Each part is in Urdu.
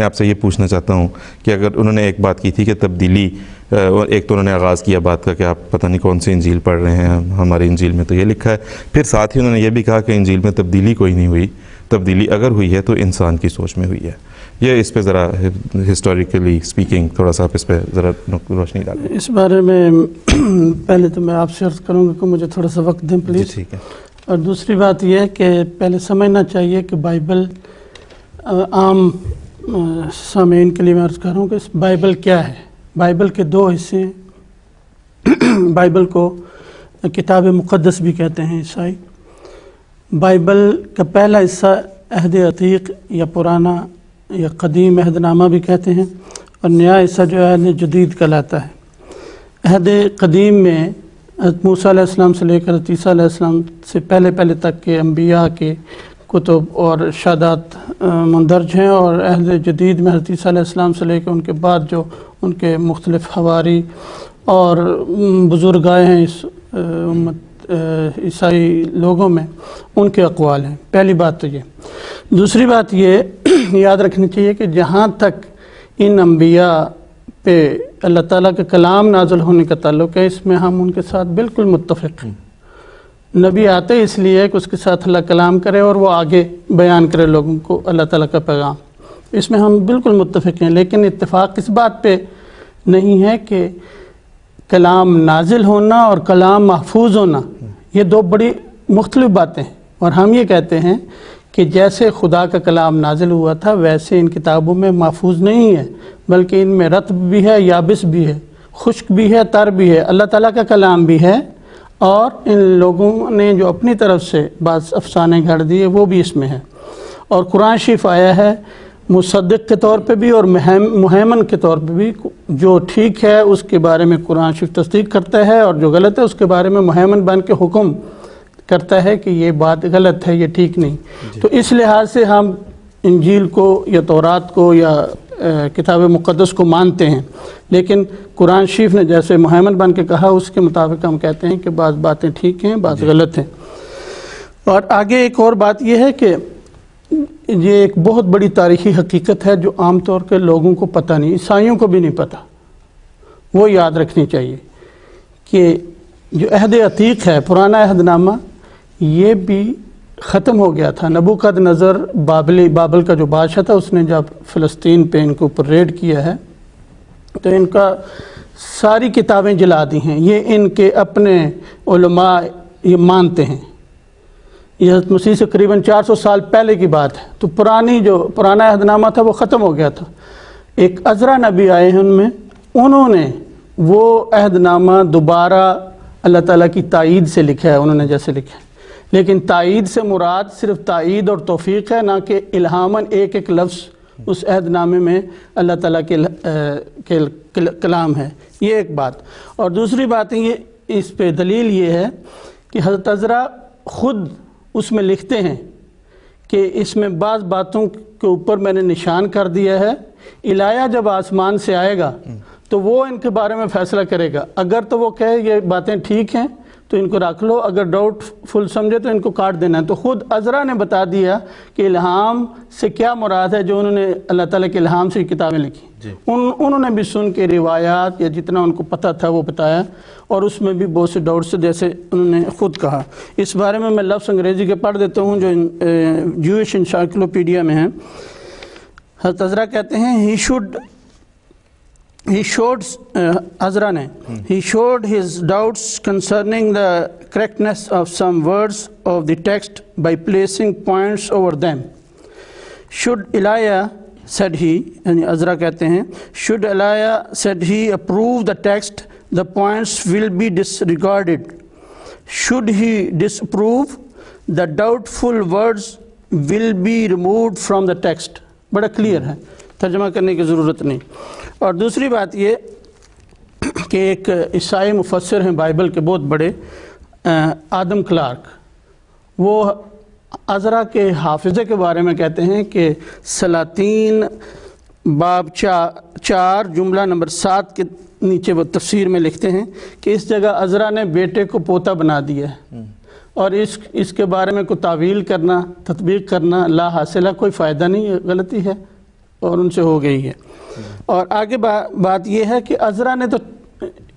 میں آپ سے یہ پوچھنا چاہتا ہوں کہ اگر انہوں نے ایک بات کی تھی کہ تبدیلی، ایک تو انہوں نے آغاز کیا بات کا کہ آپ پتہ نہیں کون سی انجیل پڑھ رہے ہیں، ہماری انجیل میں تو یہ لکھا ہے، پھر ساتھ ہی انہوں نے یہ بھی کہا کہ انجیل میں تبدیلی کوئی نہیں ہوئی، تبدیلی اگر ہوئی ہے تو انسان کی سوچ میں ہوئی ہے۔ یہ اس پہ ذرا ہسٹوریکلی سپیکنگ تھوڑا سا آپ اس پہ ذرا روشنی ڈالیں۔ اس بارے میں پہلے تو میں آپ سے عرض کروں گا کہ مجھے تھوڑا سا وقت دیں پلیز۔ جی ٹھیک ہے۔ اور دوسری بات یہ ہے کہ پہلے سمجھنا چاہیے کہ بائبل، عام سامعین کے لیے میں عرض کر رہا ہوں کہ بائبل کیا ہے۔ بائبل کے دو حصے ہیں۔ بائبل کو کتاب مقدس بھی کہتے ہیں عیسائی۔ بائبل کا پہلا حصہ عہد عتیق یا پرانا یا قدیم عہد نامہ بھی کہتے ہیں، اور نیا حصہ جو ہے عہد جدید کہلاتا ہے۔ عہد قدیم میں حضرت موسیٰ علیہ السلام سے لے کر حضرت عیسیٰ علیہ السلام سے پہلے تک کے انبیاء کے کتب اور ارشادات مندرج ہیں، اور عہد جدید میں حضرت عیسیٰ علیہ السلام سے لے کر ان کے بعد جو ان کے مختلف حواری اور بزرگ آئے ہیں اس امت عیسائی لوگوں میں، ان کے اقوال ہیں۔ پہلی بات تو یہ۔ دوسری بات یہ یاد رکھنی چاہیے کہ جہاں تک ان انبیاء پہ اللہ تعالیٰ کا کلام نازل ہونے کا تعلق ہے، اس میں ہم ان کے ساتھ بالکل متفق ہیں۔ نبی آتے اس لیے کہ اس کے ساتھ اللہ کلام کرے اور وہ آگے بیان کرے لوگوں کو اللہ تعالیٰ کا پیغام، اس میں ہم بالکل متفق ہیں۔ لیکن اتفاق اس بات پہ نہیں ہے کہ کلام نازل ہونا اور کلام محفوظ ہونا یہ دو بڑی مختلف باتیں ہیں، اور ہم یہ کہتے ہیں کہ جیسے خدا کا کلام نازل ہوا تھا ویسے ان کتابوں میں محفوظ نہیں ہے، بلکہ ان میں رطب بھی ہے، یابس بھی ہے، خشک بھی ہے، تر بھی ہے، اللہ تعالیٰ کا کلام بھی ہے، اور ان لوگوں نے جو اپنی طرف سے بعض افسانے گھڑ دیے وہ بھی اس میں ہے۔ اور قرآن شریف آیا ہے مصدق کے طور پہ بھی اور مہیمن کے طور پہ بھی۔ جو ٹھیک ہے اس کے بارے میں قرآن شریف تصدیق کرتا ہے، اور جو غلط ہے اس کے بارے میں مہیمن بن کے حکم کرتا ہے کہ یہ بات غلط ہے، یہ ٹھیک نہیں۔ تو اس لحاظ سے ہم انجیل کو یا تورات کو یا کتاب مقدس کو مانتے ہیں، لیکن قرآن شریف نے جیسے مہیمن بن کے کہا اس کے مطابق ہم کہتے ہیں کہ بعض باتیں ٹھیک ہیں، بعض غلط ہیں۔ اور آگے ایک اور بات یہ ہے کہ یہ ایک بہت بڑی تاریخی حقیقت ہے جو عام طور کے لوگوں کو پتہ نہیں، عیسائیوں کو بھی نہیں پتہ۔ وہ یاد رکھنی چاہیے کہ جو عہد عتیق ہے، پرانا عہد نامہ، یہ بھی ختم ہو گیا تھا۔ نبوکدنضر بابل کا جو بادشاہ تھا، اس نے جب فلسطین پہ ان کے اوپر ریڈ کیا ہے تو ان کا ساری کتابیں جلا دی ہیں۔ یہ ان کے اپنے علماء یہ مانتے ہیں۔ یہ حضرت مسیح سے قریباً 400 سال پہلے کی بات ہے۔ تو پرانا عہد نامہ تھا وہ ختم ہو گیا تھا۔ ایک عزرا نبی آئے ہیں، ان میں انہوں نے وہ عہد نامہ دوبارہ اللہ تعالیٰ کی تائید سے لکھا ہے، انہوں نے جیسے لکھا ہے، لیکن تائید سے مراد صرف تائید اور توفیق ہے، نہ کہ الہاماً ایک ایک لفظ اس عہد نامے میں اللہ تعالیٰ کے کلام ہے۔ یہ ایک بات۔ اور دوسری بات یہ اس پہ دلیل یہ ہے کہ حضرت عزرا خود اس میں لکھتے ہیں کہ اس میں بعض باتوں کے اوپر میں نے نشان کر دیا ہے، الہیہ جب آسمان سے آئے گا تو وہ ان کے بارے میں فیصلہ کرے گا۔ اگر تو وہ کہے یہ باتیں ٹھیک ہیں تو ان کو رکھ لو، اگر ڈاؤٹ فل سمجھے تو ان کو کاٹ دینا ہے۔ تو خود عزرا نے بتا دیا کہ الہام سے کیا مراد ہے، جو انہوں نے اللہ تعالیٰ کے الہام سے کتابیں لکھی۔ انہوں نے بھی سن کے روایات یا جتنا ان کو پتہ تھا وہ بتایا، اور اس میں بھی بہت سے ڈاؤٹ سے جیسے انہوں نے خود کہا۔ اس بارے میں میں لفظ انگریزی کے پڑھ دیتا ہوں جو جوئش انسائکلوپیڈیا میں ہیں۔ حضرت عزرا کہتے ہیں He showed his doubts concerning the correctness of some words of the text by placing points over them. Should Elijah, said he, یعنی عزرا کہتے ہیں, should Elijah, said he, approve the text, the points will be disregarded. Should he disapprove, the doubtful words will be removed from the text. بڑا کلیئر ہے، ترجمہ کرنے کی ضرورت نہیں۔ اور دوسری بات یہ کہ ایک عیسائی مفسر ہیں بائبل کے بہت بڑے، آدم کلارک، وہ عزرا کے حافظے کے بارے میں کہتے ہیں کہ سلاطین باب 4 جملہ نمبر 7 کے نیچے وہ تفسیر میں لکھتے ہیں کہ اس جگہ عزرا نے بیٹے کو پوتا بنا دیا ہے، اور اس کے بارے میں کوئی تعویل کرنا، تطبیق کرنا لا حاصل ہے، کوئی فائدہ نہیں ہے، غلطی ہے۔ اور ان سے ہو گئی ہے۔ اور آگے بات یہ ہے کہ عزرا نے تو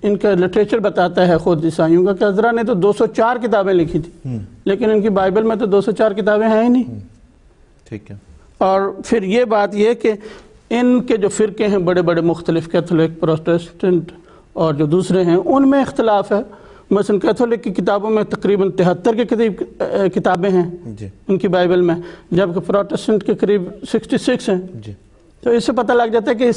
ان کا لٹریچر بتاتا ہے خود عیسائیوں کا کہ عزرا نے تو 204 کتابیں لکھی تھی، لیکن ان کی بائبل میں تو 204 کتابیں ہیں ہی نہیں۔ ٹھیک ہے۔ اور پھر یہ بات یہ کہ ان کے جو فرقے ہیں بڑے بڑے مختلف، کیتھولک، پروٹسٹنٹ اور جو دوسرے ہیں، ان میں اختلاف ہے۔ مثلا کیتھولک کی کتابوں میں تقریباً 73 کے قریب کتابیں ہیں ان کی بائبل میں، جبکہ پروٹسٹنٹ کے قریب 66 ہیں۔ تو اس سے پتہ لگ جاتا ہے کہ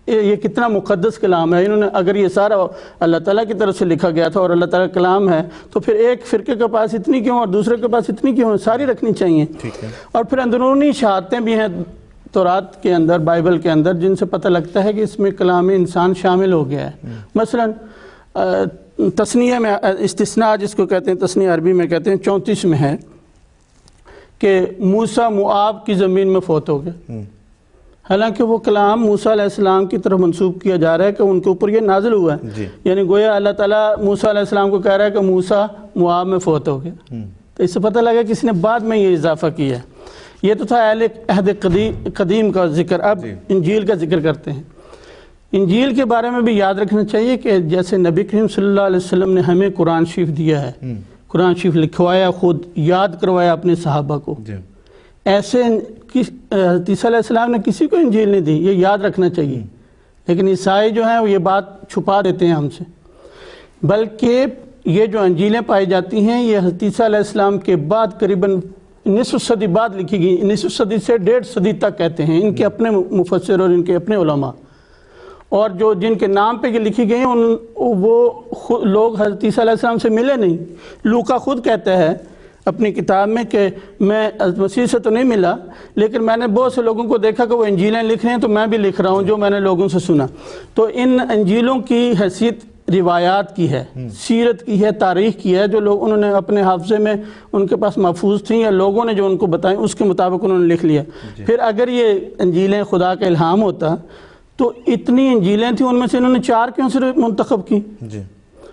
یہ کتنا مقدس کلام ہے۔ انہوں نے اگر یہ سارا اللہ تعالیٰ کی طرف سے لکھا گیا تھا اور اللہ تعالیٰ کا کلام ہے، تو پھر ایک فرقے کے پاس اتنی کیوں اور دوسرے کے پاس اتنی کیوں؟ ساری رکھنی چاہیے۔ اور پھر اندرونی شہادتیں بھی ہیں تورات کے اندر، بائبل کے اندر، جن سے پتہ لگتا ہے کہ اس میں کلام انسان شامل ہو گیا ہے۔ مثلا تثنیہ میں استثناء جس کو کہتے ہیں، تثنیہ عربی میں کہتے ہیں، 34 میں ہے کہ موسیٰ موآب کی زمین میں فوت ہو گیا۔ حالانکہ وہ کلام موسیٰ علیہ السلام کی طرف منسوب کیا جا رہا ہے کہ ان کے اوپر یہ نازل ہوا ہے، یعنی گویا اللہ تعالیٰ موسیٰ علیہ السلام کو کہہ رہا ہے کہ موسیٰ موآب میں فوت ہو گیا۔ تو اس سے پتہ لگا کہ اس نے بعد میں یہ اضافہ کیا ہے۔ یہ تو تھا اہل عہد قدیم کا ذکر۔ اب انجیل کا ذکر کرتے ہیں۔ انجیل کے بارے میں بھی یاد رکھنا چاہیے کہ جیسے نبی کریم صلی اللہ علیہ وسلم نے ہمیں قرآن شریف دیا ہے، قرآن شریف لکھوایا، خود یاد کروایا اپنے صحابہ کو، ایسے حضرت عیسیٰ علیہ السلام نے کسی کو انجیل نہیں دی، یہ یاد رکھنا چاہیے۔ لیکن عیسائی جو ہیں وہ یہ بات چھپا دیتے ہیں ہم سے، بلکہ یہ جو انجیلیں پائی جاتی ہیں یہ حضرت عیسیٰ علیہ السلام کے بعد قریباً نصف صدی بعد لکھی گئی، نصف صدی سے 1.5 صدی تک کہتے ہیں ان کے اپنے مفسر اور ان کے اپنے علماء۔ اور جو جن کے نام پہ یہ لکھی گئی ہیں وہ لوگ حضرت عیسیٰ علیہ السلام سے ملے نہیں۔ لوکا خود کہتا ہے اپنی کتاب میں کہ میں حضرت مسیح سے تو نہیں ملا، لیکن میں نے بہت سے لوگوں کو دیکھا کہ وہ انجیلیں لکھ رہے ہیں، تو میں بھی لکھ رہا ہوں جو میں نے لوگوں سے سنا۔ تو ان انجیلوں کی حیثیت روایات کی ہے، سیرت کی ہے، تاریخ کی ہے، جو لوگ انہوں نے اپنے حافظے میں ان کے پاس محفوظ تھیں یا لوگوں نے جو ان کو بتائیں اس کے مطابق انہوں نے لکھ لیا۔ پھر اگر یہ انجیلیں خدا کا الہام ہوتا تو اتنی انجیلیں تھیں، ان میں سے انہوں نے 4 کیوں صرف منتخب کی؟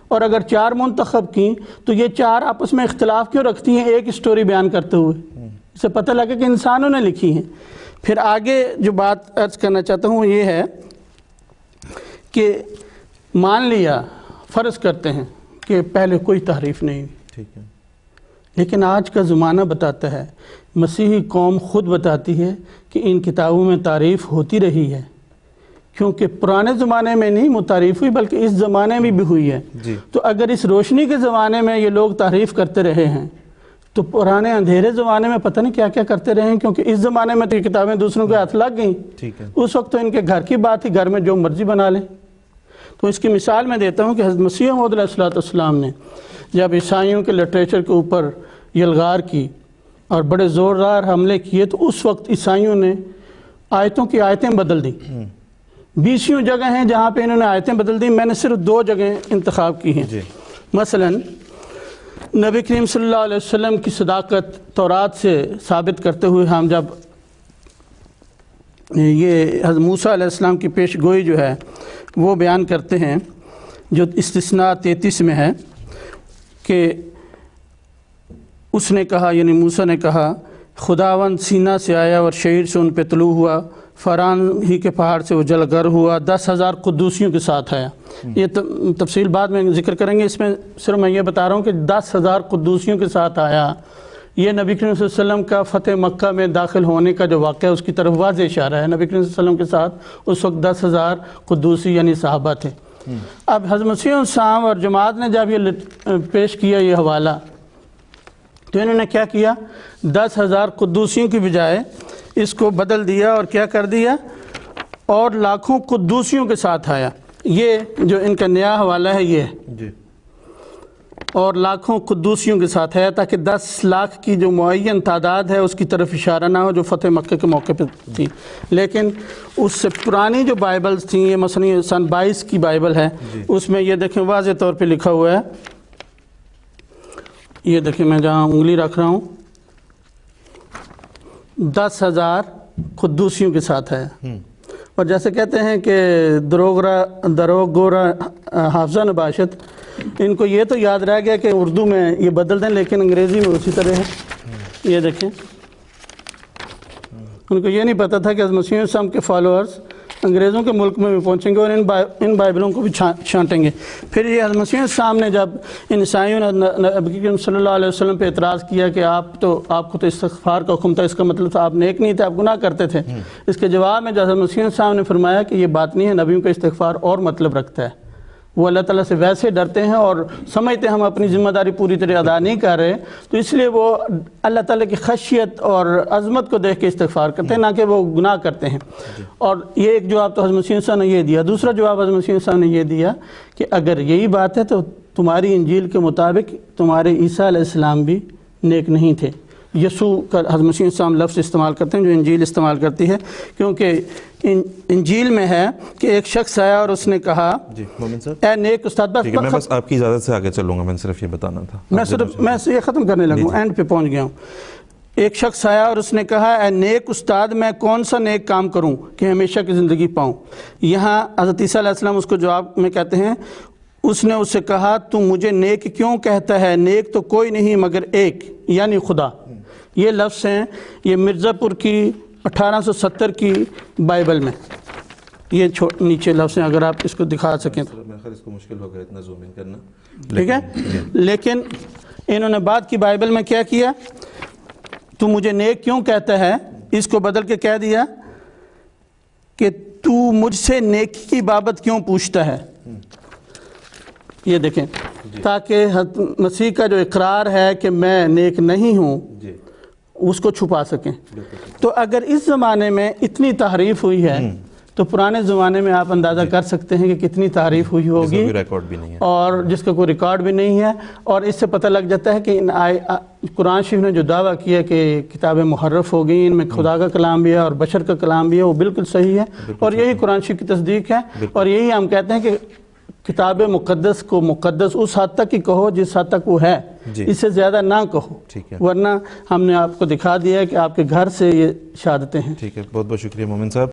اور اگر 4 منتخب کی تو یہ 4 آپس میں اختلاف کیوں رکھتی ہیں ایک سٹوری بیان کرتے ہوئے؟ اس سے پتہ لگے کہ انسانوں نے لکھی ہیں۔ پھر آگے جو بات عرض کرنا چاہتا ہوں یہ ہے کہ مان لیا، فرض کرتے ہیں کہ پہلے کوئی تحریف نہیں ہوئی، لیکن آج کا زمانہ بتاتا ہے، مسیحی قوم خود بتاتی ہے کہ ان کتابوں میں تعریف ہوتی رہی ہے، کیونکہ پرانے زمانے میں نہیں تعریف ہوئی بلکہ اس زمانے میں بھی ہوئی ہے۔ تو اگر اس روشنی کے زمانے میں یہ لوگ تعریف کرتے رہے ہیں تو پرانے اندھیرے زمانے میں پتہ نہیں کیا کیا کرتے رہے ہیں، کیونکہ اس زمانے میں تو یہ کتابیں دوسروں کے ہاتھ لگ گئیں۔ اس وقت تو ان کے گھر کی بات تھی، گھر میں جو مرضی بنا لیں۔ تو اس کی مثال میں دیتا ہوں کہ حضرت مسیح موعود علیہ السلام نے جب عیسائیوں کے لٹریچر کے اوپر یلغار کی اور بڑے زوردار حملے کیے، تو اس وقت عیسائیوں نے آیتوں کی آیتیں بدل دیں۔ 20 جگہ ہیں جہاں پہ انہوں نے آیتیں بدل دیں، میں نے صرف 2 جگہیں انتخاب کی ہیں۔ مثلا نبی کریم صلی اللہ علیہ وسلم کی صداقت تورات سے ثابت کرتے ہوئے ہم جب یہ حضرت موسیٰ علیہ السلام کی پیش گوئی جو ہے وہ بیان کرتے ہیں، جو استثناء 33 میں ہے کہ اس نے کہا، یعنی موسیٰ نے کہا، خداوند سینا سے آیا اور شعیر سے ان پہ طلوع ہوا، فران ہی کے پہاڑ سے وہ جلگر ہوا، 10,000 قدوسیوں کے ساتھ آیا۔ یہ تفصیل بعد میں ذکر کریں گے، اس میں صرف میں یہ بتا رہا ہوں کہ 10,000 قدوسیوں کے ساتھ آیا۔ یہ نبی کریم صلی اللہ علیہ وسلم کا فتح مکہ میں داخل ہونے کا جو واقعہ ہے اس کی طرف واضح اشارہ ہے۔ نبی کریم صلی اللہ علیہ وسلم کے ساتھ اس وقت 10,000 قدوسی یعنی صحابہ تھے۔ اب حضرت مسیح السلام اور جماعت نے جب یہ پیش کیا یہ حوالہ، تو انہوں نے کیا کیا؟ 10,000 قدوسیوں کی بجائے اس کو بدل دیا اور کیا کر دیا؟ اور لاکھوں قدوسیوں کے ساتھ آیا۔ یہ جو ان کا نیا حوالہ ہے یہ اور لاکھوں قدوسیوں کے ساتھ ہے، تاکہ 10 لاکھ کی جو معین تعداد ہے اس کی طرف اشارہ نہ ہو جو فتح مکہ کے موقع پہ تھی۔ لیکن اس سے پرانی جو بائبلز تھیں، یہ مثلا سن 22 کی بائبل ہے، اس میں یہ دیکھیں واضح طور پہ لکھا ہوا ہے، یہ دیکھیں میں جہاں انگلی رکھ رہا ہوں، 10,000 قدوسیوں کے ساتھ ہے۔ اور جیسے کہتے ہیں کہ دروگورا حافظہ نباشت، ان کو یہ تو یاد رہ گیا کہ اردو میں یہ بدل دیں، لیکن انگریزی میں اسی طرح ہے۔ یہ دیکھیں ان کو یہ نہیں پتہ تھا کہ حضرت مسیح علیہ السلام کے فالوورز انگریزوں کے ملک میں بھی پہنچیں گے اور ان بائبلوں کو بھی چھانٹیں گے۔ پھر یہ حضرت مسیح علیہ السلام نے جب ان عیسائیوں نے نبی کریم صلی اللہ علیہ وسلم پہ اعتراض کیا کہ آپ کو تو استغفار کا حکم تھا، اس کا مطلب تھا آپ نیک نہیں تھے، آپ گناہ کرتے تھے، اس کے جواب میں حضرت مسیح علیہ السلام نے فرمایا کہ یہ بات نہیں ہے، نبیوں کا استغفار اور مطلب رکھتا ہے، وہ اللہ تعالیٰ سے ویسے ڈرتے ہیں اور سمجھتے ہیں ہم اپنی ذمہ داری پوری طرح ادا نہیں کر رہے، تو اس لیے وہ اللہ تعالیٰ کی خشیت اور عظمت کو دیکھ کے استغفار کرتے ہیں، نہ کہ وہ گناہ کرتے ہیں۔ اور یہ ایک جواب تو حضرت مسیح علیہ السلام نے یہ دیا۔ دوسرا جواب حضرت مسیح علیہ السلام نے یہ دیا کہ اگر یہی بات ہے تو تمہاری انجیل کے مطابق تمہارے عیسیٰ علیہ السلام بھی نیک نہیں تھے۔ یسوع کا حضرت مسیح علیہ السلام لفظ استعمال کرتے ہیں جو انجیل استعمال کرتی ہے، کیونکہ انجیل میں ہے کہ ایک شخص آیا اور اس نے کہا جی مومن صاحب اے نیک استاد، میں بس آپ کی اجازت سے آگے چلوں گا، میں صرف یہ بتانا تھا، میں یہ ختم کرنے لگوں، اینڈ پہ پہنچ گیا ہوں۔ ایک شخص آیا اور اس نے کہا اے نیک استاد، میں کون سا نیک کام کروں کہ ہمیشہ کی زندگی پاؤں؟ یہاں حضرت عیسیٰ علیہ السلام اس کو جواب میں کہتے ہیں، اس نے اس سے کہا تو مجھے نیک کیوں کہتا ہے؟ نیک تو کوئی نہیں مگر ایک، یعنی خدا۔ یہ لفظ ہیں، یہ مرزا پور کی 1870 کی بائبل میں، یہ نیچے لفظ ہیں، اگر آپ اس کو دکھا سکیں تو اس کو مشکل ہوگا اتنا زوم ان کرنا، ٹھیک ہے۔ لیکن انہوں نے بعد کی بائبل میں کیا کیا، تو مجھے نیک کیوں کہتا ہے، اس کو بدل کے کہہ دیا کہ تو مجھ سے نیکی کی بابت کیوں پوچھتا ہے۔ یہ دیکھیں، تاکہ مسیح کا جو اقرار ہے کہ میں نیک نہیں ہوں اس کو چھپا سکیں۔ تو اگر اس زمانے میں اتنی تعریف ہوئی ہے تو پرانے زمانے میں آپ اندازہ کر سکتے ہیں کہ کتنی تعریف ہوئی ہوگی، ریکارڈ بھی نہیں ہے اور جس کا کوئی ریکارڈ بھی نہیں ہے۔ اور اس سے پتہ لگ جاتا ہے کہ قرآن شریف نے جو دعویٰ کیا کہ کتابیں محرف ہو گئی، ان میں خدا کا کلام بھی ہے اور بشر کا کلام بھی ہے، وہ بالکل صحیح ہے، اور یہی قرآن شریف کی تصدیق ہے، اور یہی ہم کہتے ہیں کہ کتاب مقدس کو مقدس اس حد تک ہی کہو جس حد تک وہ ہے، اس سے زیادہ نہ کہو، ورنہ ہم نے آپ کو دکھا دیا ہے کہ آپ کے گھر سے یہ شہادتیں ہیں۔ ٹھیک ہے، بہت بہت شکریہ مومن صاحب۔